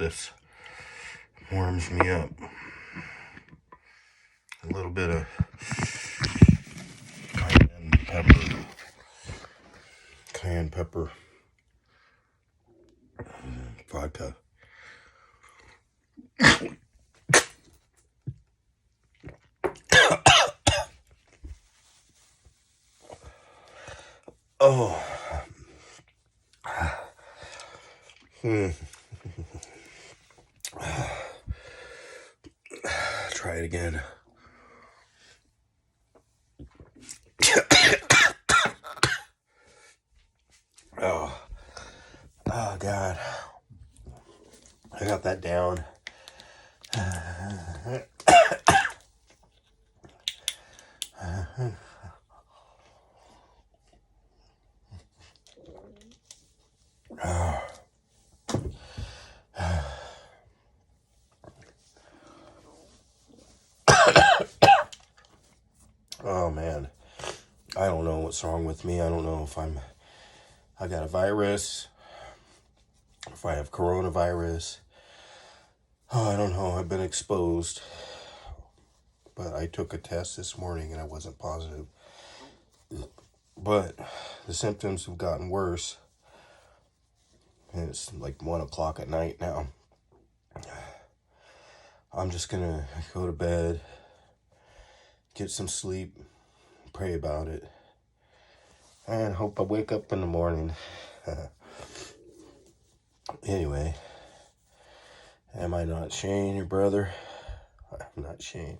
this warms me up. A little bit of cayenne pepper, vodka. Oh. Try it again. Oh God. I got that down. Oh man, I don't know what's wrong with me. I don't know if I got a virus, if I have coronavirus. Oh, I don't know. I've been exposed, but I took a test this morning and I wasn't positive. But the symptoms have gotten worse, and it's like 1 o'clock at night now. I'm just gonna go to bed, get some sleep, pray about it, and hope I wake up in the morning. Anyway, am I not Shane, your brother? I'm not Shane.